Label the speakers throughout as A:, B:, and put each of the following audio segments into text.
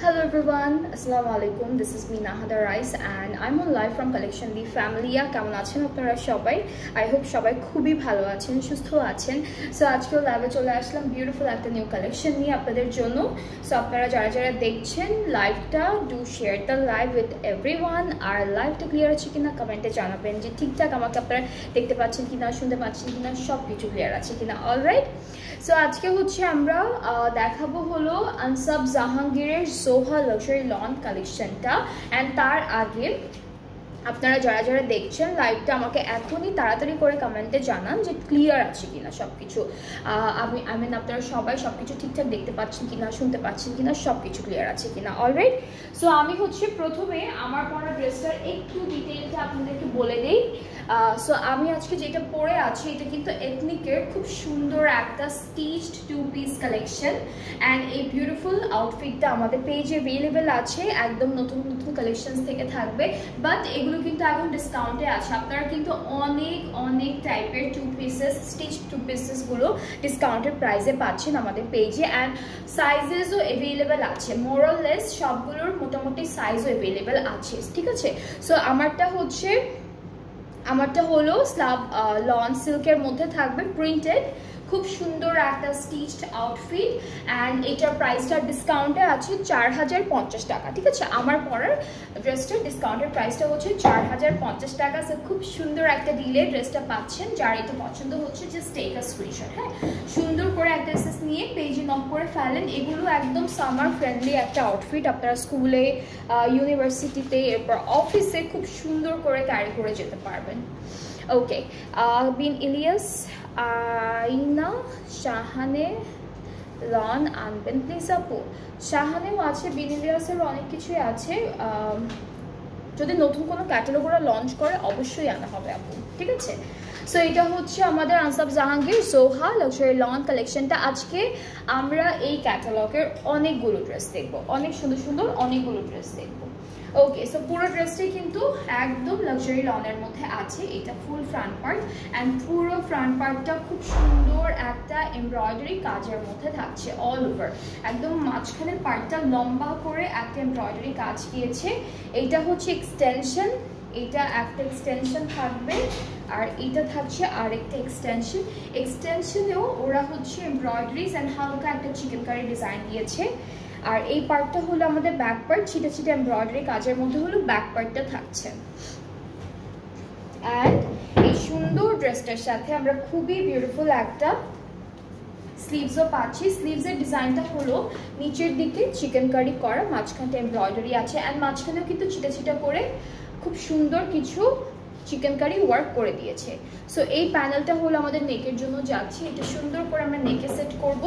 A: Hello everyone, Assalamualaikum. This is me Nahada Rice and I'm on live from Collection the Family. কেমন আছেন আপনারা সবাই? I hope সবাই খুবই ভালো আছেন, সুস্থ আছেন। সো আজকেও লাইভে চলে আসলাম বিউটিফুল একটা নিউ কালেকশন নিয়ে আপনাদের জন্য। সো আপনারা যারা যারা দেখছেন লাইভটা, do share the live with everyone. আর লাইভটা ক্লিয়ার আছে কিনা কমেন্টে জানাবেন যে ঠিকঠাক আমাকে আপনারা দেখতে পাচ্ছেন কিনা, শুনতে পাচ্ছেন কিনা, সব কিছু ক্লিয়ার আছে কিনা। অলরাইট, সো আজকে হচ্ছে আমরা দেখাবো হলো আনসাব জাহাঙ্গীরের সোহা লাক্সারি লন কালেকশনটা। অ্যান্ড তার আগে আপনারা যারা যারা দেখছেন লাইভটা আমাকে এখনই তাড়াতাড়ি করে কমেন্টে জানান যে ক্লিয়ার আছে কিনা সব কিছু। আপনারা সবাই সব কিছু ঠিকঠাক দেখতে পাচ্ছেন কিনা, শুনতে পাচ্ছেন কিনা, সব কিছু ক্লিয়ার আছে কিনা। অলরাইট, সো আমি হচ্ছে প্রথমে আমার পরা ড্রেসটার একটু ডিটেইলটা আপনাদেরকে বলে দিই। সো আমি আজকে যেটা পরে আছি এটা কিন্তু এথনিকের খুব সুন্দর একটা stitched two piece collection. And এই বিউটিফুল আউটফিটটা আমাদের পেজে অ্যাভেলেবেল আছে, একদম নতুন নতুন কালেকশনস থেকে থাকবে। বাট এগুলো কিন্তু এখন ডিসকাউন্টে আছে। আপনারা কিন্তু অনেক অনেক টাইপের টু পিসেস, স্টিচ টু পিসেসগুলো ডিসকাউন্টের প্রাইসে পাচ্ছেন আমাদের পেজে। অ্যান্ড সাইজেসও অ্যাভেলেবেল আছে, মোরলেস সবগুলোর মোটামুটি সাইজও অ্যাভেলেবেল আছে, ঠিক আছে। সো আমারটা হলো স্লাব লন সিল্কের মধ্যে থাকবে, প্রিন্টেড, খুব সুন্দর একটা স্টিচড আউটফিট। অ্যান্ড এটার প্রাইসটা ডিসকাউন্টে আছে 4050 টাকা, ঠিক আছে। আমার পরার ড্রেসটার ডিসকাউন্টের প্রাইসটা হচ্ছে 4050 টাকা। সো খুব সুন্দর একটা ডিলে ড্রেসটা পাচ্ছেন। যার এটা পছন্দ হচ্ছে জাস্ট টেক আ স্ক্রিনশট। হ্যাঁ, সুন্দর করে একটা ড্রেস নিয়ে পেজে নক করে ফেলেন। এগুলো একদম সামার ফ্রেন্ডলি একটা আউটফিট, আপনারা স্কুলে, ইউনিভার্সিটিতে, এরপর অফিসে খুব সুন্দর করে ক্যারি করে যেতে পারবেন। ওকে, বিন ইলিয়াস, আইনা, শাহানে লন আনবেন প্লিজ আপু। শাহানেও আছে, বিন ইলিয়াসেরও অনেক কিছুই আছে। যদি নতুন কোনো ক্যাটালগ ওরা লঞ্চ করে অবশ্যই আনা হবে আপু, ঠিক আছে। সো এটা হচ্ছে আমাদের আনসাব জাহাঙ্গীর সোহা লাক্সারি লন কালেকশনটা। আজকে আমরা এই ক্যাটালগের অনেকগুলো ড্রেস দেখবো, অনেক সুন্দর সুন্দর অনেকগুলো ড্রেস দেখবো। ওকে, সো পুরো ড্রেসটাই কিন্তু একদম লাক্সারি লনের মধ্যে আছে। এটা ফুল ফ্রন্ট পার্ট অ্যান্ড পুরো ফ্রন্ট পার্টটা খুব সুন্দর একটা এমব্রয়ডারি কাজের মধ্যে থাকছে অল ওভার। একদম মাঝখানের পার্টটা লম্বা করে একটা এমব্রয়ডারি কাজ গিয়েছে। এইটা হচ্ছে এক্সটেনশন, এটা একটা এক্সটেনশন থাকবে আর এটা থাকছে আরেকটা এক্সটেনশন। এক্সটেনশনেও ওরা হচ্ছে এমব্রয়ডারিজ অ্যান্ড হালকা একটা চিকেন কারি ডিজাইন দিয়েছে। আর এই পার্টটা হলো আমাদের ব্যাক পার্ট, ছিটা ছিটা এমব্রয়ডারি কাজের মধ্যে হলো ব্যাক পার্টটা থাকছে। অ্যান্ড এই সুন্দর ড্রেসটার সাথে আমরা খুবই বিউটিফুল একটা স্লিভসও পাচ্ছি। স্লিভসের ডিজাইনটা হলো নিচের দিকে চিকেন কারি করা, মাঝখানটা এমব্রয়ডারি আছে অ্যান্ড মাঝখানেও কিন্তু ছিটা ছিটা করে খুব সুন্দর কিছু চিকেন কারি ওয়ার্ক করে দিয়েছে। সো এই প্যানেলটা হলো আমাদের নেকের জন্য যাচ্ছে। এটা সুন্দর করে আমরা নেকে সেট করব।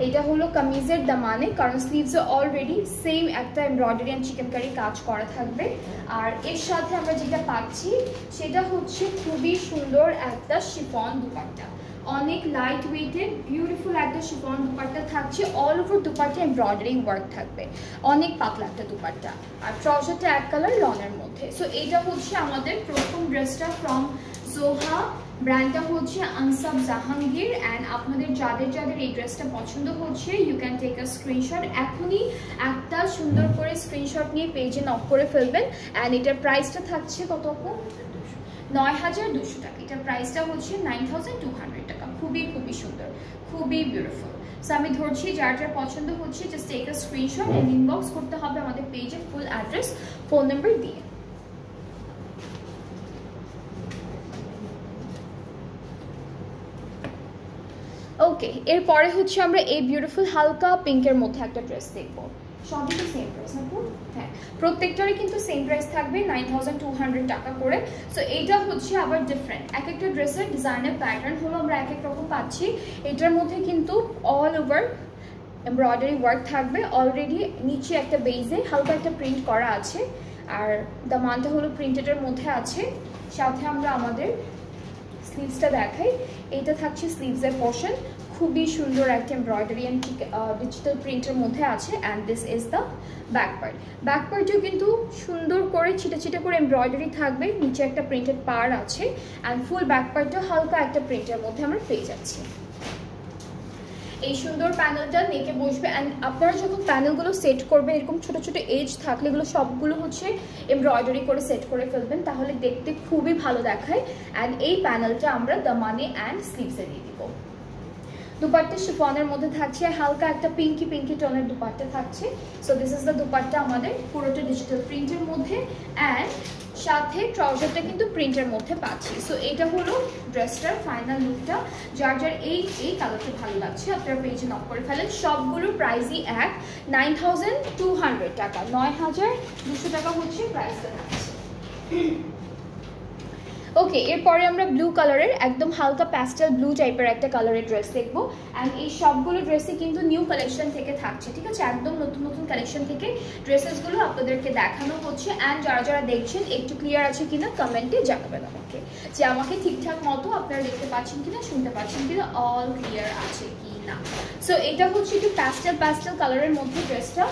A: এটা হলো কামিজের দামানে, কারণ স্লিভসে অলরেডি সেম একটা এমব্রয়ডারি অ্যান্ড চিকেন কারি কাজ করা থাকবে। আর এর সাথে আমরা যেটা পাচ্ছি সেটা হচ্ছে খুবই সুন্দর একটা শিফন দুপাট্টা, অনেক লাইট ওয়েটেড বিউটিফুল একটা শিফন দুপাট্টা থাকছে। All over dupatta embroidery work থাকবে, অনেক পাতলা একটা দুপাট্টা। আর ট্রাউজারটা এক কালার লনের মধ্যে। সো এইটা হচ্ছে আমাদের প্রথম ড্রেসটা ফ্রম সোহা, ব্র্যান্ডটা হচ্ছে আনসাব জাহাঙ্গীর। অ্যান্ড আপনাদের যাদের যাদের এই ড্রেসটা পছন্দ হচ্ছে you can take a screenshot. এখনই একটা সুন্দর করে স্ক্রিনশট নিয়ে পেজে নক করে ফেলবেন। অ্যান্ড এটার প্রাইসটা থাকছে কত? 9200 টাকা। এটার প্রাইসটা হচ্ছে 9200 টাকা। খুবই খুবই সুন্দর, খুবই বিউটিফুল। সো আমি ধরছি যার যার পছন্দ হচ্ছে just take a screenshot and inbox করতে হবে আমাদের পেজে ফুল অ্যাড্রেস, ফোন নাম্বার দিয়ে। ওকে, এরপরে হচ্ছে আমরা এই বিউটিফুল হালকা পিঙ্কের মধ্যে একটা ড্রেস দেখবো। সবই তো সেম প্রাইস না? হ্যাঁ, প্রত্যেকটারই কিন্তু সেম প্রাইস থাকবে 9200 টাকা করে। সো এইটা হচ্ছে আবার ডিফারেন্ট, এক একটা ড্রেসের ডিজাইনের প্যাটার্ন হলো আমরা এক এক রকম পাচ্ছি। এটার মধ্যে কিন্তু অল ওভার এমব্রয়ডারি ওয়ার্ক থাকবে। অলরেডি নিচে একটা বেজে হালকা একটা প্রিন্ট করা আছে আর দামানটা হলো প্রিন্টেডের মধ্যে আছে। সাথে আমরা আমাদের স্লিভসটা দেখাই। এইটা থাকছে স্লিভসের পোর্শন, খুবই সুন্দর একটা এমব্রয়ডারি অ্যান্ড ডিজিটাল প্রিন্টের মধ্যে আছে। And this is the back part. Back পার্টেও কিন্তু সুন্দর করে ছিটা ছিটা করে এমব্রয়ডারি থাকবে, নিচে একটা প্রিন্টেড পার আছে। অ্যান্ড ফুল ব্যাক পার্টও হালকা একটা প্রিন্টের মধ্যে আমরা পেয়ে যাচ্ছি। এই সুন্দর প্যানেলটা নেকে বসবে। অ্যান্ড আপনারা যখন প্যানেলগুলো সেট করবেন, এরকম ছোটো ছোটো এজ থাকলে এগুলো সবগুলো হচ্ছে এমব্রয়ডারি করে সেট করে ফেলবেন, তাহলে দেখতে খুবই ভালো দেখায়। অ্যান্ড এই প্যানেলটা আমরা দামানে অ্যান্ড স্লিভসে দিয়ে দিব। দুপাট্টা শিফনের মধ্যে থাকছে, হালকা একটা পিঙ্কি পিঙ্কি টোনের দুপাট্টা থাকছে। So this is the dupatta, আমাদের পুরোটা ডিজিটাল প্রিন্টের মধ্যে। অ্যান্ড সাথে ট্রাউজারটা কিন্তু প্রিন্টের মধ্যে পাচ্ছি। সো এটা হলো ড্রেসটার ফাইনাল লুকটা। যার যার এই কালারটা ভালো লাগছে আপনারা পেজে নক করে ফেলেন। সবগুলোর প্রাইসই এক, 9200 টাকা, 9200 টাকা হচ্ছে প্রাইসটা থাকছে। ওকে, এরপরে আমরা ব্লু কালারের একদম হালকা প্যাস্টেল ব্লু টাইপের একটা কালারের ড্রেস দেখবো। অ্যান্ড এই সবগুলো ড্রেসই কিন্তু নিউ কালেকশন থেকে থাকছে, ঠিক আছে? একদম নতুন নতুন কালেকশন থেকে ড্রেসেসগুলো আপনাদেরকে দেখানো হচ্ছে। অ্যান্ড যারা যারা দেখছেন একটু ক্লিয়ার আছে কিনা কমেন্টে জানাবেন আমাকে, যে আমাকে ঠিকঠাক মতো আপনারা দেখতে পাচ্ছেন কিনা, শুনতে পাচ্ছেন কিনা, অল ক্লিয়ার আছে কি না। সো এটা হচ্ছে একটু প্যাস্টেল কালারের মধ্যে ড্রেসটা।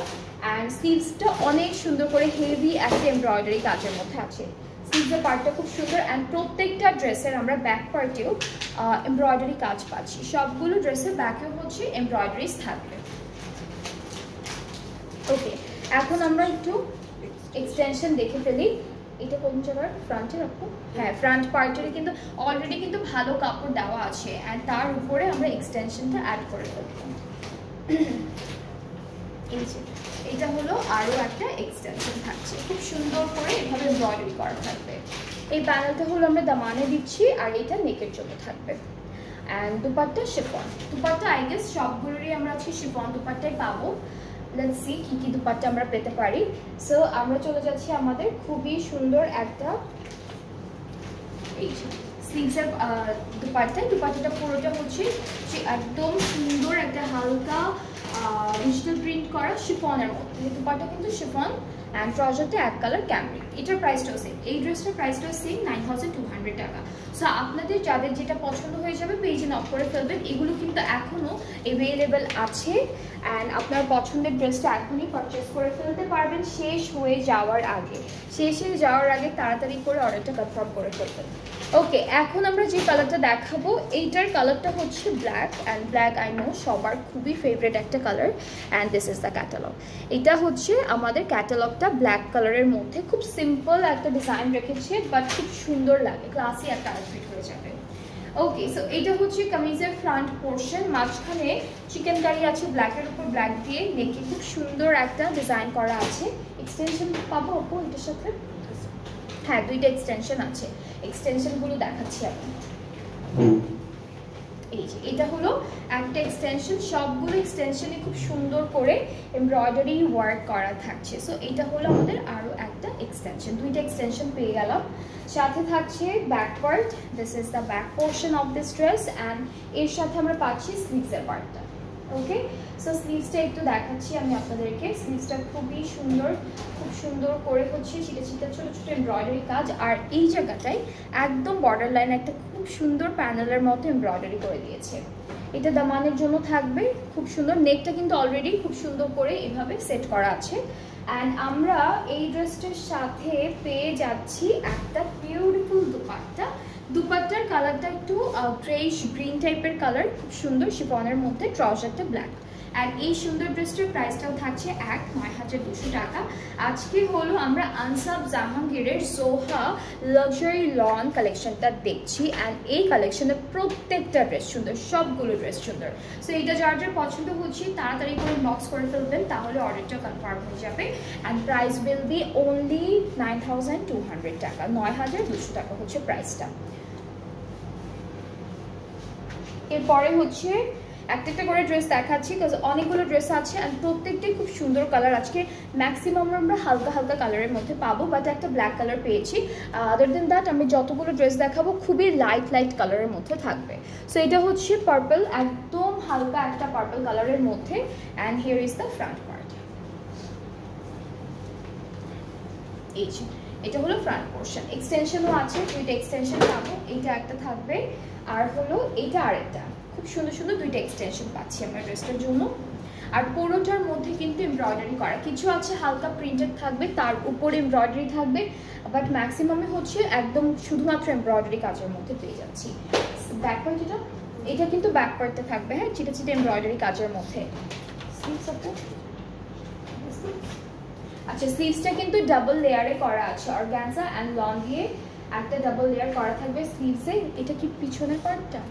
A: অ্যান্ড স্লিভসটা অনেক সুন্দর করে হেভি একটা এমব্রয়ডারি কাজের মধ্যে আছে। স্লিভসের পার্টটা খুব সুন্দর। অ্যান্ড প্রত্যেকটা ড্রেসের আমরা ব্যাক পার্টেও এমব্রয়ডারি কাজ পাচ্ছি। সবগুলো ড্রেসের ব্যাকেও হচ্ছে এমব্রয়ডারিজ থাকবে। ওকে, এখন আমরা একটু এক্সটেনশন দেখে ফেলি। এটা কোন জায়গার ফ্রন্টে রাখবো? হ্যাঁ, ফ্রন্ট পার্টের কিন্তু অলরেডি কিন্তু ভালো কাপড় দেওয়া আছে। অ্যান্ড তার উপরে আমরা এক্সটেনশনটা অ্যাড করে ফেলবো। এই যে এটা হলো আরও একটা এক্সটেনশন থাকছে, খুব সুন্দর করে এভাবে এমব্রয়ডারি করা থাকবে। এই প্যানেলটা হলো আমরা দামানে দিচ্ছি, আর এটা নেকের জন্য থাকবে। And dupatta chiffon. Dupatta I guess সবগুলোরই আমরা আজকে শিফন দুপাট্টাই পাবো। লেটস সি কী কী দুপাট্টা আমরা পেতে পারি। সো আমরা চলে যাচ্ছি আমাদের খুবই সুন্দর একটা এই স্লিভসের দুপাট্টাটা পুরোটা হচ্ছে একদম সুন্দর একটা হালকা ডিজিটাল প্রিন্ট করা শিফনের মধ্যে। দুপাট্টা কিন্তু শিফন। অ্যান্ড ট্রাউজারটা এক কালার ক্যামরিক। এটার প্রাইসটাও সেম, এই ড্রেসটার প্রাইসটাও সেম, 9200 টাকা। সো আপনাদের যাদের যেটা পছন্দ হয়ে যাবে পেজে নক করে ফেলবেন। এগুলো কিন্তু এখনও অ্যাভেলেবেল আছে। অ্যান্ড আপনার পছন্দের ড্রেসটা এখনই পারচেস করে ফেলতে পারবেন শেষ হয়ে যাওয়ার আগে। শেষ হয়ে যাওয়ার আগে তাড়াতাড়ি করে অর্ডারটা কনফার্ম করে ফেলবেন। ওকে, এখন আমরা যে কালারটা দেখাবো এইটার কালারটা হচ্ছে black. And black I know সবার খুবই ফেভারিট একটা colour. And this is the catalogue. এটা হচ্ছে আমাদের ক্যাটালগটা ব্ল্যাক কালারের মধ্যে। খুব সিম্পল একটা ডিজাইন রেখেছে, বাট খুব সুন্দর লাগে, ক্লাসি একটা আউটফিট হয়ে যাবে। ওকে, সো এটা হচ্ছে কামিজের ফ্রন্ট পোর্শন। মাঝখানে চিকেন কারি আছে ব্ল্যাকের উপর ব্ল্যাক দিয়ে, নেকে খুব সুন্দর একটা ডিজাইন করা আছে। এক্সটেনশন পাবো আপু এটার সাথে? হ্যাঁ, দুইটা এক্সটেনশন আছে। এক্সটেনশনগুলো দেখাচ্ছি আমি। এই যে এটা হলো একটা এক্সটেনশন। সবগুলো এক্সটেনশনে খুব সুন্দর করে এমব্রয়ডারি ওয়ার্ক করা থাকছে। সো এটা হলো আমাদের আরও একটা এক্সটেনশন। দুইটা এক্সটেনশন পেয়ে গেলাম। সাথে থাকছে back part. This is the back portion of this dress. And এর সাথে আমরা পাচ্ছি স্লিভসের পার্টটা। ওকে, সো স্লিভসটা একটু দেখাচ্ছি আমি আপনাদেরকে। স্লিভসটা খুবই সুন্দর, খুব সুন্দর করে হচ্ছে ছিটা ছিটা ছোটো ছোটো এমব্রয়ডারি কাজ। আর এই জায়গাটায় একদম বর্ডার লাইন একটা খুব সুন্দর প্যানেলের মতো এমব্রয়ডারি করে দিয়েছে। এটা দামানের জন্য থাকবে, খুব সুন্দর। নেকটা কিন্তু অলরেডি খুব সুন্দর করে এভাবে সেট করা আছে। অ্যান্ড আমরা এই ড্রেসটার সাথে পেয়ে যাচ্ছি একটা বিউটিফুল দুপাট্টা। দুপাট্টার কালারটা একটু গ্রেইশ গ্রিন টাইপের কালার, খুব সুন্দর শিফনের মধ্যে, ট্রাউজারটা ব্ল্যাক। অ্যান্ড এই সুন্দর ড্রেসটার প্রাইসটাও থাকছে 9200 টাকা। আজকে হলো আমরা আনসাব জাহাঙ্গীরের সোহা লাক্সারি লন কালেকশনটা দেখছি। অ্যান্ড এই কালেকশনের প্রত্যেকটা ড্রেস সুন্দর, সবগুলো ড্রেস সুন্দর। সো এইটা যার যার পছন্দ হচ্ছে তাড়াতাড়ি করে বক্স করে ফেলবেন, তাহলে অর্ডারটা কনফার্ম হয়ে যাবে। And price will be only 9200 টাকা। 9200 টাকা হচ্ছে প্রাইসটা। এরপরে হচ্ছে একটা করে ড্রেস দেখাচ্ছি, বিকজ অনেকগুলো ড্রেস আছে অ্যান্ড প্রত্যেকটাই খুব সুন্দর কালার। আজকে ম্যাক্সিমাম আমরা হালকা হালকা কালারের মধ্যে পাবো, বাট একটা ব্ল্যাক কালার পেয়েছি। আদার দেন দ্যাট আমি যতগুলো ড্রেস দেখাবো খুবই লাইট কালারের মধ্যে থাকবে। সো এটা হচ্ছে পার্পল, একদম হালকা একটা পার্পল কালারের মধ্যে। And here is the front part. এই যে এটা হলো ফ্রন্ট পোর্শন। এক্সটেনশনও আছে, দুইটা এক্সটেনশন পাবো, এইটা একটা থাকবে আর হলো এটা আরেকটা। খুব সুন্দর সুন্দর দুইটা এক্সটেনশন পাচ্ছি আমরা ড্রেসটার জন্য। আর পুরোটার মধ্যে কিন্তু এমব্রয়ডারি করা, কিছু আছে হালকা প্রিন্টেড থাকবে, তার উপরে এমব্রয়ডারি থাকবে, বাট ম্যাক্সিমামে হচ্ছে একদম শুধুমাত্র এমব্রয়ডারি কাজের মধ্যে পেয়ে যাচ্ছি। ব্যাক পার্ট এটা কিন্তু ব্যাক পার্টটা থাকবে, হ্যাঁ, চিটা চিটা এমব্রয়ডারি কাজের মধ্যে। আচ্ছা, স্লিভসটা কিন্তু ডাবল লেয়ারে করা আছে, অর্গানজা অ্যান্ড লন দিয়ে একটা ডাবল লেয়ার করা থাকবে স্লিভসে। এটা কি পিছনের পার্টটা?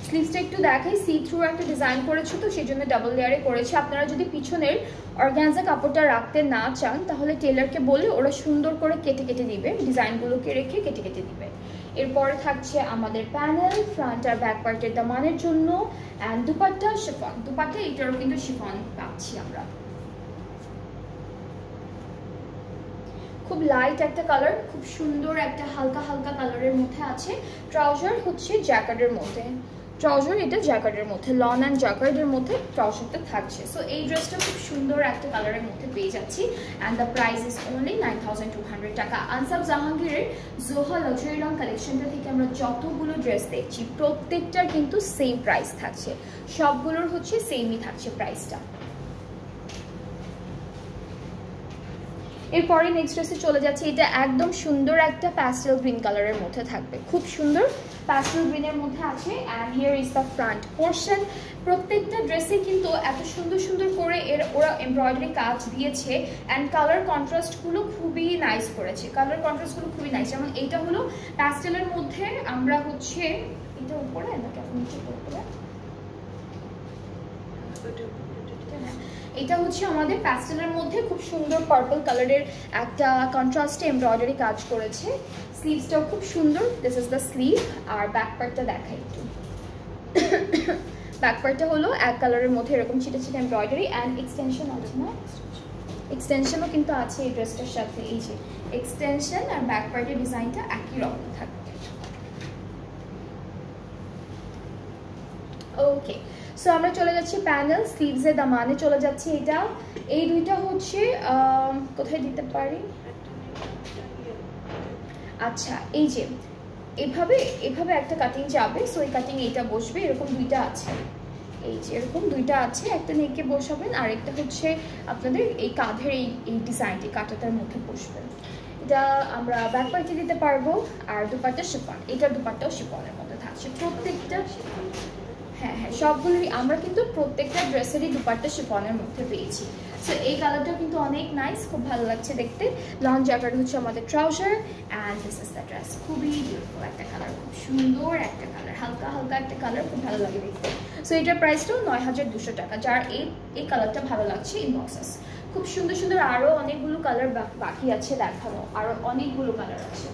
A: স্লিভসটা একটু দেখাই, সি থ্রু একটা ডিজাইন করেছে, তো সেই জন্য ডাবল লেয়ারে করেছে। আপনারা যদি পিছনের অর্গানজা কাপড়টা রাখতে না চান তাহলে টেলারকে বলে ওরা সুন্দর করে কেটে কেটে দিবে, ডিজাইনগুলোকে রেখে কেটে কেটে দিবে। এরপরে থাকছে আমাদের প্যানেল, ফ্রন্ট আর ব্যাক পার্টের দামানের জন্য, অ্যান্ড দুপাট্টা শিফন। দুপাট্টা এটারও কিন্তু শিফন পাচ্ছি আমরা। খুব লাইট একটা কালার, খুব সুন্দর একটা হালকা হালকা কালারের মধ্যে আছে। ট্রাউজার হচ্ছে জ্যাকেটের মধ্যে, ট্রাউজার এটা জ্যাকেটের মধ্যে, লন অ্যান্ড জ্যাকেটের মধ্যে ট্রাউজারটা থাকছে। সো এই ড্রেসটা খুব সুন্দর একটা কালারের মধ্যে পেয়ে যাচ্ছি, and the price is only 9200 টাকা। আনসাব জাহাঙ্গীরের জোহা লাক্সারি লং কালেকশনটা থেকে আমরা যতগুলো ড্রেস দেখছি প্রত্যেকটার কিন্তু সেম প্রাইস থাকছে, সবগুলোর হচ্ছে সেমই থাকছে প্রাইসটা। এরপরে নেক্সট ড্রেসে চলে যাচ্ছে, এটা একদম সুন্দর একটা প্যাস্টেল গ্রিন কালারের মধ্যে থাকবে, খুব সুন্দর প্যাস্টেল গ্রিনের মধ্যে আছে। And here is the front portion. প্রত্যেকটা ড্রেসে কিন্তু এত সুন্দর সুন্দর করে ওরা এমব্রয়ডারি কাজ দিয়েছে, অ্যান্ড কালার কন্ট্রাস্টগুলো খুবই নাইস করেছে, কালার কন্ট্রাস্টগুলো খুবই নাইস। যেমন এইটা হলো প্যাস্টেলের মধ্যে, আমরা হচ্ছে এটা উপরে নাকি নিচে উপরে, এটা হচ্ছে আমাদের প্যাস্টেলের মধ্যে খুব সুন্দর পার্পল কালারের একটা কন্ট্রাস্টে এমব্রয়ডারি কাজ করেছে। স্লিভসটাও খুব সুন্দর, দিস ইজ দ্য স্লিভ। আর ব্যাক পার্টটা দেখাই একটু, ব্যাক পার্টটা হলো এক কালারের মধ্যে এরকম ছিটে ছিটে এমব্রয়ডারি, অ্যান্ড এক্সটেনশন আছে না, এক্সটেনশনও কিন্তু আছে এই ড্রেসটার সাথে। এই যে এক্সটেনশন আর ব্যাক পার্টের ডিজাইনটা একই রকম থাকবে। ওকে, সো আমরা চলে যাচ্ছি প্যানেল, স্লিভসের দামানে চলে যাচ্ছি। এটা এই দুইটা হচ্ছে কোথায় দিতে পারি, আচ্ছা এই যে এভাবে এভাবে একটা কাটিং যাবে, সো এই কাটিং এইটা বসবে, এরকম দুইটা আছে, এই যে এরকম দুইটা আছে, একটা নেকে বসাবেন আর একটা হচ্ছে আপনাদের এই কাঁধের এই ডিজাইনটি কাটাটার মধ্যে বসবে। এটা আমরা ব্যাক পার্টে দিতে পারবো। আর দুপাট্টা শিফন, এটা দুপাট্টাও শিফনের মধ্যে থাকছে প্রত্যেকটা। হ্যাঁ হ্যাঁ, সবগুলোই আমরা কিন্তু প্রত্যেকটা ড্রেসেরই দুপাট্টা শিফনের মধ্যে পেয়েছি। সো এই কালারটাও কিন্তু অনেক নাইস, খুব ভালো লাগছে দেখতে। লং জ্যাকেট হচ্ছে আমাদের trouser, and this is the dress. খুবই বিউটিফুল একটা কালার, খুব সুন্দর একটা কালার, হালকা হালকা একটা কালার, খুব ভালো লাগে দেখতে। সো এটার প্রাইসটাও 9200 টাকা। যার এই কালারটা ভালো লাগছে ইনবক্সেস। খুব সুন্দর সুন্দর আরও অনেকগুলো কালার বাকি আছে দেখানো, আরও অনেকগুলো কালার আছে।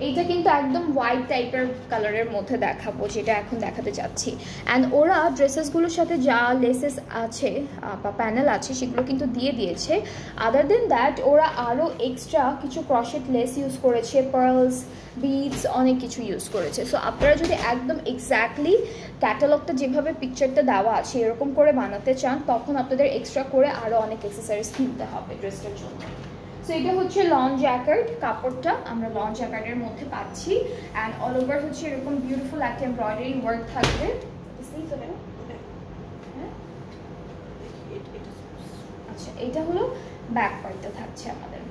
A: এইটা কিন্তু একদম হোয়াইট টাইপের কালারের মধ্যে দেখাবো, যেটা এখন দেখাতে চাচ্ছি। অ্যান্ড ওরা ড্রেসেসগুলোর সাথে যা লেসেস আছে বা প্যানেল আছে সেগুলো কিন্তু দিয়ে দিয়েছে। আদার দেন দ্যাট ওরা আরও এক্সট্রা কিছু ক্রশেট লেস ইউজ করেছে, পার্লস, বিডস, অনেক কিছু ইউজ করেছে। সো আপনারা যদি একদম এক্স্যাক্টলি ক্যাটালগটা যেভাবে পিকচারটা দেওয়া আছে এরকম করে বানাতে চান, তখন আপনাদের এক্সট্রা করে আরও অনেক অ্যাক্সেসরিজ কিনতে হবে ড্রেসটার জন্য। সো এটা হচ্ছে লং জ্যাকেট, কাপড়টা আমরা লং জ্যাকেটের মধ্যে পাচ্ছি, অ্যান্ড অল ওভার হচ্ছে এরকম বিউটিফুল একটা এমব্রয়ডারি ওয়ার্ক থাকবে। আচ্ছা, এটা হলো ব্যাক পার্টটা থাকছে আমাদের।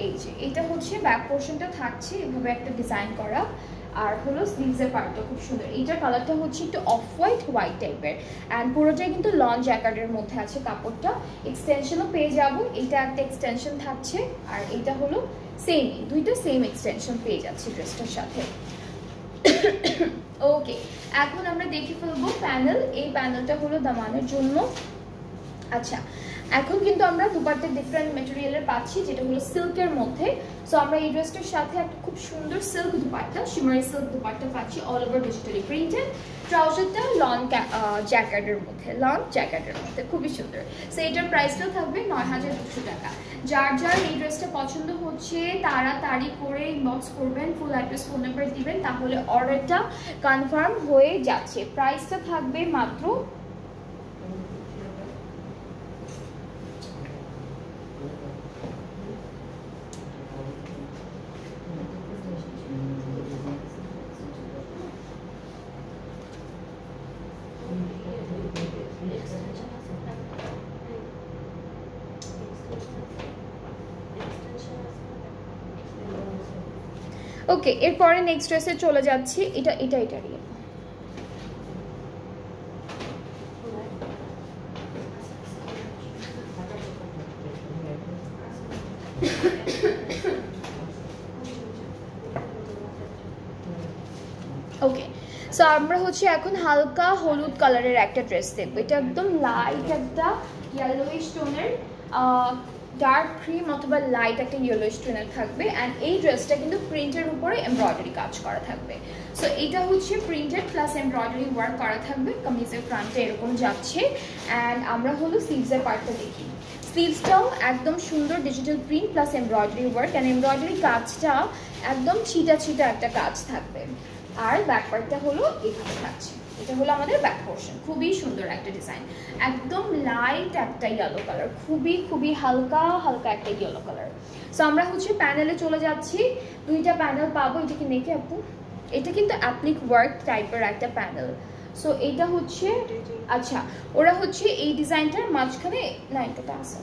A: এই যে এটা হচ্ছে ব্যাক পোর্শনটা থাকছে এভাবে একটা ডিজাইন করা, আর হলো স্লিভসের পার্টটা খুব সুন্দর। এইটার কালারটা হচ্ছে একটু অফ হোয়াইট টাইপের, অ্যান্ড পুরোটাই কিন্তু লং জ্যাকেটের মধ্যে আছে কাপড়টা। এক্সটেনশনও পেয়ে যাব, এইটা একটা এক্সটেনশন থাকছে, আর এইটা হলো সেমই, দুইটা সেম এক্সটেনশন পেয়ে যাচ্ছি ড্রেসটার সাথে। ওকে, এখন আমরা দেখে ফেলবো প্যানেল। এই প্যানেলটা হলো দামানের জন্য। আচ্ছা, এখন কিন্তু আমরা দুপাট্টা ডিফারেন্ট মেটেরিয়ালের পাচ্ছি, যেটা হলো সিল্কের মধ্যে। সো আমরা এই ড্রেসটার সাথে একটা খুব সুন্দর silk dupatta, shimmery silk dupatta পাচ্ছি, অল ওভার ডিজিটালি প্রিন্টেড। ট্রাউজারটা লং জ্যাকেটের মধ্যে খুবই সুন্দর। সো এটার প্রাইসটাও থাকবে 9200 টাকা। যার যার এই ড্রেসটা পছন্দ হচ্ছে তাড়াতাড়ি করে ইনবক্স করবেন, ফুল অ্যাড্রেস, ফোন নাম্বার দিবেন, তাহলে অর্ডারটা কনফার্ম হয়ে যাচ্ছে। প্রাইসটা থাকবে মাত্র ওকে, এরপরে নেক্সট ড্রেসে চলে যাচ্ছি। এটা ওকে, সো আমরা হচ্ছে এখন হালকা হলুদ কালারের একটা ড্রেস দেখবো। এটা একদম লাইট একটা ইয়েলোইশ টোনের, ডার্ক ক্রিম অথবা লাইট একটা ইয়েলোইশ টোনের থাকবে। অ্যান্ড এই ড্রেসটা কিন্তু প্রিন্টের উপরে এমব্রয়ডারি কাজ করা থাকবে। সো এটা হচ্ছে প্রিন্টেড প্লাস এমব্রয়ডারি ওয়ার্ক করা থাকবে। কামিজের ফ্রন্টে এরকম যাচ্ছে। অ্যান্ড আমরা হলো স্লিভসের পার্টটা দেখি। স্লিভসটাও একদম সুন্দর digital print plus embroidery work, and embroidery কাজটা একদম ছিটা একটা কাজ থাকবে। আর ব্যাক পার্টটা হলো এভাবে থাকছে। এটা হলো আমাদের ব্যাক পোর্শন। খুবই সুন্দর একটা ডিজাইন, একদম লাইট একটা ইয়েলো কালার, খুবই হালকা একটা ইয়েলো কালার। সো আমরা হচ্ছে প্যানেলে চলে যাচ্ছি। দুইটা প্যানেল পাবো। এটা কি নেকে আপু? এটা কিন্তু অ্যাপ্লিক ওয়ার্ক টাইপের একটা প্যানেল। সো এটা হচ্ছে, আচ্ছা ওরা হচ্ছে এই ডিজাইনটার মাঝখানে না, এটা আছে।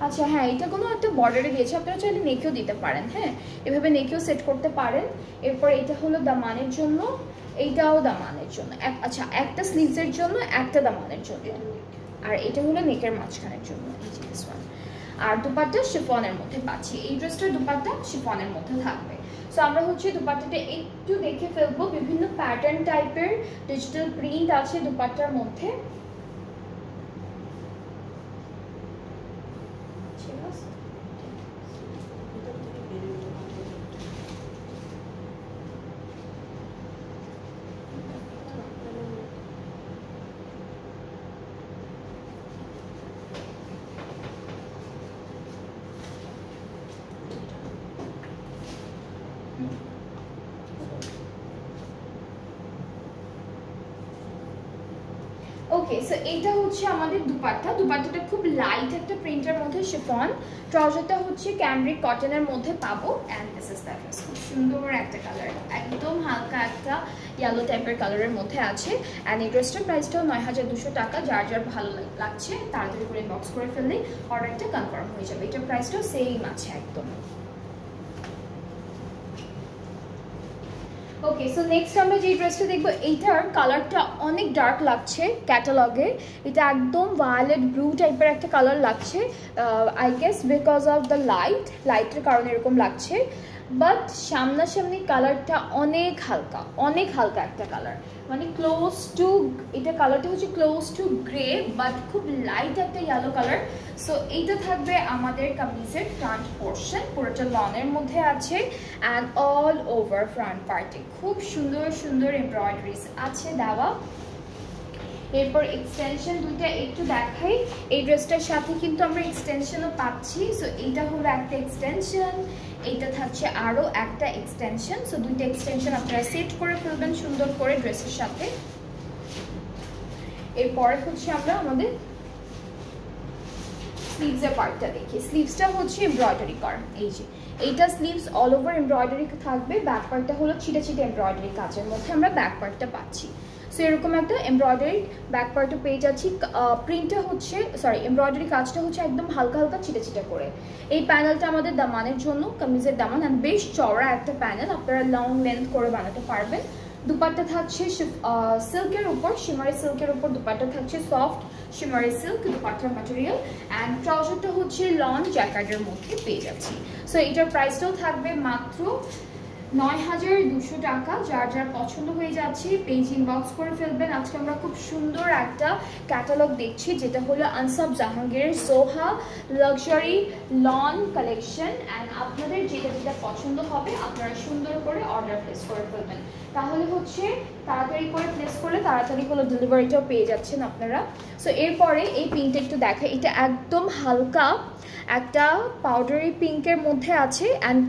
A: আচ্ছা হ্যাঁ, এটা কোনো একটা বর্ডারে দিয়েছে, আপনারা চাইলে নেকেও দিতে পারেন। হ্যাঁ, এভাবে নেকেও সেট করতে পারেন। এরপর এটা হলো দামানের জন্য, এইটাও দামানের জন্য। আচ্ছা, একটা স্লিভসের জন্য, একটা দামানের জন্য, আর এটা হলো নেকের মাঝখানের জন্য। এই যে দিস ওয়ান। আর দুপাট্টা শিফনের মধ্যে পাচ্ছি। এই ড্রেসটার দুপাট্টা শিফনের মধ্যে থাকবে। সো আমরা হচ্ছে দুপাট্টাটা একটু দেখে ফেলবো। বিভিন্ন প্যাটার্ন টাইপের ডিজিটাল প্রিন্ট আছে দুপাট্টার মধ্যে। ওকে, সো এইটা হচ্ছে আমাদের দুপাট্টাটা খুব লাইট একটা প্রিন্টের মধ্যে শিফন। ট্রাউজারটা হচ্ছে ক্যামব্রিক কটনের মধ্যে পাবো। And this is that dress. খুব সুন্দর একটা কালার, একদম হালকা একটা ইয়েলো টাইপের কালারের মধ্যে আছে। অ্যান্ড এই ড্রেসটার প্রাইসটাও ৯,২০০ টাকা। যার ভালো লাগছে তাড়াতাড়ি করে ইনবক্স করে ফেললেই অর্ডারটা কনফার্ম হয়ে যাবে। এটার প্রাইসটাও সেম আছে একদম। ওকে, সো নেক্সট আমরা যে ড্রেসটা দেখবো, এইটার কালারটা অনেক ডার্ক লাগছে ক্যাটালগে। এটা একদম ভায়োলেট ব্লু টাইপের একটা কালার লাগছে। I guess because of the লাইটের কারণে এরকম লাগছে। বাট সামনাসামনি কালারটা অনেক হালকা একটা কালার, মানে ক্লোজ টু, এটা কালারটা হচ্ছে ক্লোজ টু গ্রে বাট খুব লাইট একটা ইয়েলো কালার। সো এইটা থাকবে আমাদের কামিজের ফ্রন্ট পোর্শন, পুরোটা লনের মধ্যে আছে। অ্যান্ড অল ওভার ফ্রন্ট পার্টে খুব সুন্দর এমব্রয়ডারিজ আছে দেওয়া। এরপর এক্সটেনশন দুইটা একটু দেখাই। এই ড্রেসটার সাথে কিন্তু আমরা এক্সটেনশনও পাচ্ছি। সো এইটা হলো একটা এক্সটেনশন, এইটা থাকছে আরও একটা এক্সটেনশন। সো দুইটা এক্সটেনশন আপনারা সেট করে ফেলবেন সুন্দর করে ড্রেসের সাথে। এরপরে হচ্ছে আমরা আমাদের স্লিভসের পার্টটা দেখি। স্লিভসটা হচ্ছে এমব্রয়ডারি করা। এই যে এইটা স্লিভস অল ওভার এমব্রয়ডারি থাকবে। ব্যাক পার্টটা হলো ছিটে এমব্রয়ডারি কাজের মধ্যে আমরা ব্যাক পার্টটা পাচ্ছি। সো এরকম একটা এমব্রয়ডারি ব্যাক পার্টও পেয়ে যাচ্ছি। প্রিন্টটা হচ্ছে, এমব্রয়ডারি কাজটা হচ্ছে একদম হালকা ছিটে করে। এই প্যানেলটা আমাদের দামানের জন্য, কামিজের দামান। অ্যান্ড বেশ চওড়া একটা প্যানেল, আপনারা লং লেন্থ করে বানাতে পারবেন। দুপাট্টা থাকছে সিল্কের উপর, শিমারি সিল্কের উপর দুপাট্টা থাকছে সফট শিমারি সিল্ক দুপাট্টার ম্যাটেরিয়াল। অ্যান্ড ট্রাউজারটা হচ্ছে লন জ্যাকেটের মধ্যে পেয়ে যাচ্ছি। সো এটার প্রাইসটাও থাকবে মাত্র ৯,২০০ টাকা। যার পছন্দ হয়ে যাচ্ছে পেজ ইনবক্স করে ফেলবেন। আজকে আমরা খুব সুন্দর একটা ক্যাটালগ দেখছি, যেটা হলো আনসাব জাহাঙ্গীরের সোহা লাক্সারি লন কালেকশন। অ্যান্ড আপনাদের যেটা পছন্দ হবে আপনারা সুন্দর করে অর্ডার প্লেস করে ফেলবেন। তাহলে হচ্ছে তাড়াতাড়ি করে প্লেস করলে তাড়াতাড়ি হলো ডেলিভারিটাও পেয়ে যাচ্ছেন আপনারা। সো এরপরে এই পিঙ্কটা একটু দেখা। এটা একদম হালকা একটা পাউডারি পিঙ্কের মধ্যে আছে। অ্যান্ড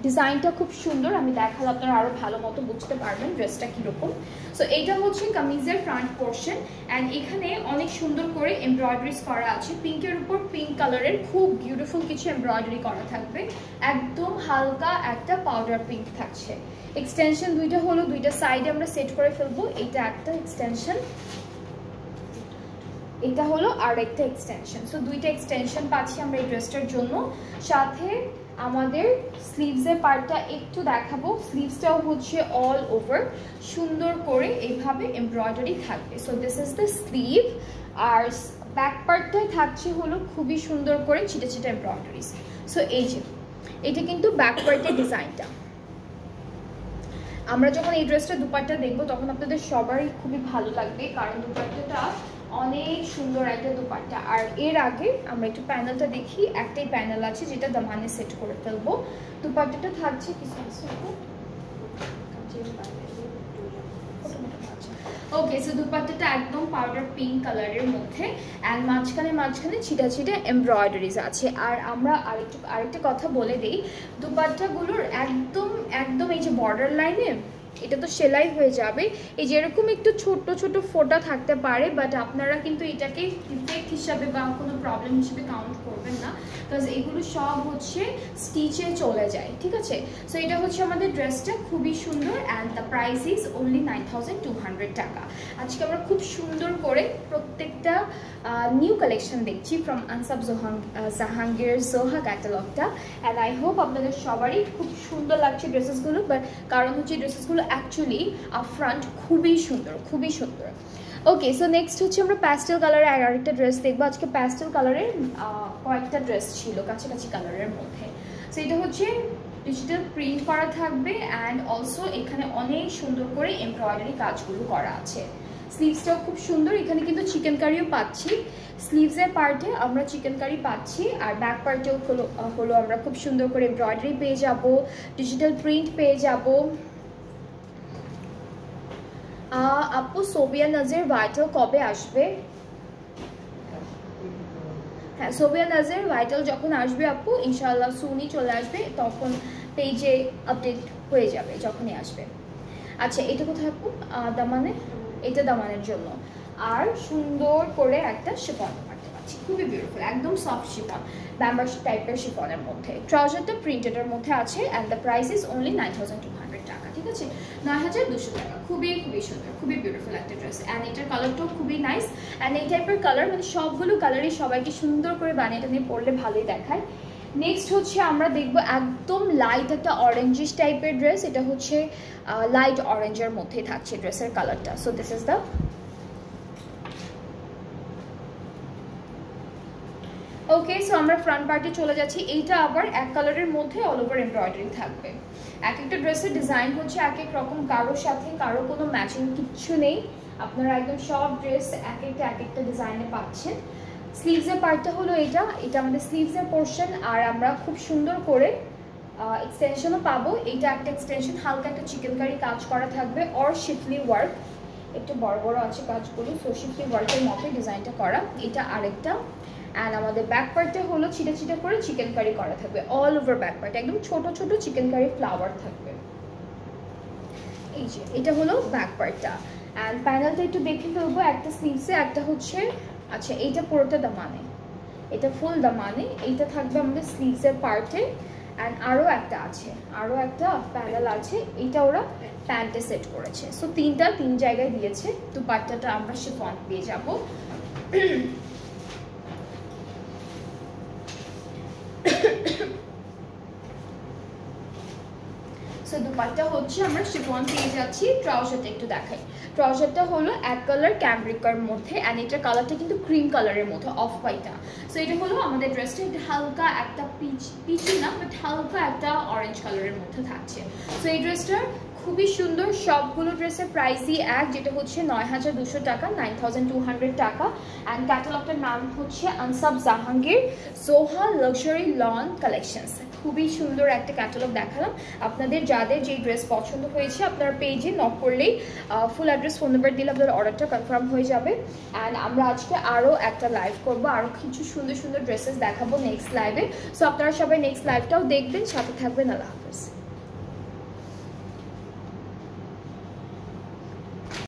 A: ডিজাইনটা খুব সুন্দর, আমি দেখালে আপনারা আরও ভালো মতো বুঝতে পারবেন ড্রেসটা কীরকম। সো এইটা হচ্ছে কামিজের ফ্রন্ট পোর্শন। অ্যান্ড এখানে অনেক সুন্দর করে এমব্রয়ডারিজ করা আছে। পিঙ্কের উপর পিঙ্ক কালারের খুব বিউটিফুল কিছু এমব্রয়ডারি করা থাকবে। একদম হালকা একটা পাউডার পিঙ্ক থাকছে। এক্সটেনশন দুইটা হলো, দুইটা সাইডে আমরা সেট করে ফেলবো। এইটা একটা এক্সটেনশন। এটা হলো আরেকটা এক্সটেনশন। সো দুইটা এক্সটেনশন পাচ্ছি আমরা এই ড্রেসটার জন্য। সাথে আমাদের স্লিভসের পার্টটা একটু দেখাবো। স্লিভসটাও হচ্ছে অল ওভার সুন্দর করে এইভাবে এমব্রয়ডারি থাকবে। So this is the sleeve. আর ব্যাক পার্টটাই থাকছে হলো খুবই সুন্দর করে ছিটে ছিটে এমব্রয়ডারিজ। সো এই যে এটা কিন্তু ব্যাক পার্টের ডিজাইনটা। আমরা যখন এই ড্রেসটা দুপাট্টা দেখবো তখন আপনাদের সবারই খুবই ভালো লাগবে, কারণ দুপাট্টাটা অনেক সুন্দর একটা দুপাট্টা। আর এর আগে আমরা একটু প্যানেলটা দেখি। একটাই প্যানেল আছে যেটা দামানে সেট করে ফেলবো। দুপাট্টাটা থাকছে কিছু ওকে। সো দুপাট্টাটা একদম পাউডার পিঙ্ক কালারের মধ্যে অ্যান্ড মাঝখানে ছিটা ছিটে এমব্রয়ডারিজ আছে। আর আমরা আরেকটা কথা বলে দিই, দুপাট্টাগুলোর একদম এই যে বর্ডার লাইনে এটা তো সেলাই হয়ে যাবে। এই যেরকম একটু ছোট ছোট ফোঁটা থাকতে পারে, বাট আপনারা কিন্তু এটাকে ডিফেক্ট হিসাবে বা কোনো প্রবলেম হিসেবে কাউন্ট করবেন না, বিকজ এগুলো সব হচ্ছে স্টিচে চলে যায়, ঠিক আছে। সো এটা হচ্ছে আমাদের ড্রেসটা, খুবই সুন্দর and the price is only 9200 টাকা। আজকে আমরা খুব সুন্দর করে প্রত্যেকটা নিউ কালেকশন দেখছি ফ্রম আনসাব জাহাঙ্গীর জোহা ক্যাটালগটা। অ্যান্ড আই হোপ আপনাদের সবারই খুব সুন্দর লাগছে ড্রেসেসগুলো, বাট কারণ হচ্ছে ড্রেসেসগুলো অ্যাকচুয়ালি ফ্রন্ট খুবই সুন্দর। ওকে, সো নেক্সট হচ্ছে আমরা প্যাস্টেল কালারের আরেকটা ড্রেস দেখবো। আজকে প্যাস্টেল কালারের কয়েকটা ড্রেস ছিল কাছাকাছি কালারের মধ্যে। সো এটা হচ্ছে ডিজিটাল প্রিন্ট করা থাকবে অ্যান্ড অলসো এখানে অনেক সুন্দর করে এমব্রয়ডারি কাজগুলো করা আছে। স্লিভসটাও খুব সুন্দর, এখানে কিন্তু চিকেন কারিও পাচ্ছি। স্লিভসের পার্টে আমরা চিকেন কারি পাচ্ছি, আর ব্যাক পার্টেও হলো আমরা খুব সুন্দর করে এমব্রয়ডারি পেয়ে যাব, ডিজিটাল প্রিন্ট পেয়ে যাব। আপু সোবিয়া নাজির ভাইটাল কবে আসবে? হ্যাঁ, সোবিয়া নাজির ভাইটাল যখন আসবে আপু ইনশাআল্লাহ সুনই চলে আসবে, তখন পেজে আপডেট হয়ে যাবে যখনই আসবে। আচ্ছা, এটা কোথায় আপু? দামানে, এটা দামানের জন্য। আর সুন্দর করে একটা শিফন পারতে পাচ্ছি, খুবই বিউটিফুল, একদম সফট শিফন, ব্যাম্বার টাইপের শিফনের মধ্যে। ট্রাউজারটা প্রিন্টেডের মধ্যে আছে and the price is only 9200 টাকা, ঠিক আছে, 9200 টাকা। খুবই সুন্দর, খুবই বিউটিফুল একটা ড্রেস অ্যান্ড এটার কালারটাও খুবই নাইস। অ্যান্ড এই টাইপের কালার মানে সবগুলো কালারই সবাইকে সুন্দর করে বানিয়ে এটা নিয়ে পরলে ভালোই দেখায়। নেক্সট হচ্ছে আমরা দেখবো একদম লাইট একটা অরেঞ্জিশ টাইপের ড্রেস। এটা হচ্ছে লাইট অরেঞ্জের মধ্যেই থাকছে ড্রেসের কালারটা। So this is the okay. So আমরা ফ্রন্ট পার্টে চলে যাচ্ছি। এইটা আবার এক কালারের মধ্যে অল ওভার এমব্রয়ডারি থাকবে। এক একটা ড্রেসের ডিজাইন হচ্ছে এক এক রকম, কারোর সাথে কারো কোনো ম্যাচিং কিচ্ছু নেই। আপনারা একদম সব ড্রেস এক একটা ডিজাইনে পাচ্ছেন। স্লিভসের পার্টটা হলো এটা আমাদের স্লিভসের পোর্শন। আর আমরা খুব সুন্দর করে এক্সটেনশনও পাবো। এইটা একটা এক্সটেনশন, হালকা একটা চিকেন কারি কাজ করা থাকবে, অর শিফলি ওয়ার্ক, একটু বড় আছে কাজগুলো। সো শিফলি ওয়ার্কের মতোই ডিজাইনটা করা। এটা আরেকটা। অ্যান্ড আমাদের ব্যাক পার্টে হলো ছিটা করে চিকেন কারি করা থাকবে অল ওভার ব্যাক পার্ট, একদম ছোট চিকেন কারি ফ্লাওয়ার থাকবে। এই যে এটা হলো ব্যাক পার্টটা। অ্যান্ড প্যানেলটা একটু দেখে ফেলবো, একটা স্লিভসে, একটা হচ্ছে আচ্ছা এইটা পুরোটা দামানে, এটা ফুল দামানে, এইটা থাকবে আমাদের স্লিভসের পার্টে। অ্যান্ড আরও একটা প্যানেল আছে, এইটা ওরা প্যান্টে সেট করেছে। সো তিন জায়গায় দিয়েছে। দুপাট্টাটা আমরা শিফন পেয়ে যাবো। সো দুপাট্টা হচ্ছে আমরা শিফন পেয়ে যাচ্ছি। ট্রাউজারটা একটু দেখাই। ট্রাউজারটা হলো এক কালার ক্যামব্রিকার মধ্যে অ্যান্ড এটার কালারটা কিন্তু ক্রিম কালারের মধ্যে, অফ হোয়াইটটা। সো এটা হলো আমাদের ড্রেসটা, এটা হালকা একটা পিচি না, বাট হালকা একটা অরেঞ্জ কালারের মধ্যে থাকছে। সো এই ড্রেসটার খুবই সুন্দর। সবগুলো ড্রেসের প্রাইসই এক, যেটা হচ্ছে 9200 টাকা, 9200 টাকা। অ্যান্ড ক্যাটালগটার নাম হচ্ছে Ansab Jahangir Zoha luxury lawn collections. খুবই সুন্দর একটা ক্যাটালগ দেখালাম আপনাদের। যাদের যেই ড্রেস পছন্দ হয়েছে আপনারা পেজে নক করলেই ফুল অ্যাড্রেস, ফোন নাম্বার দিলে আপনাদের অর্ডারটা কনফার্ম হয়ে যাবে। অ্যান্ড আমরা আজকে আরও একটা লাইভ করবো, আরও কিছু সুন্দর ড্রেসেস দেখাবো নেক্সট লাইভে। সো আপনারা সবাই নেক্সট লাইভটাও দেখবেন, সাথে থাকবেন। আল্লাহ হাফেজ।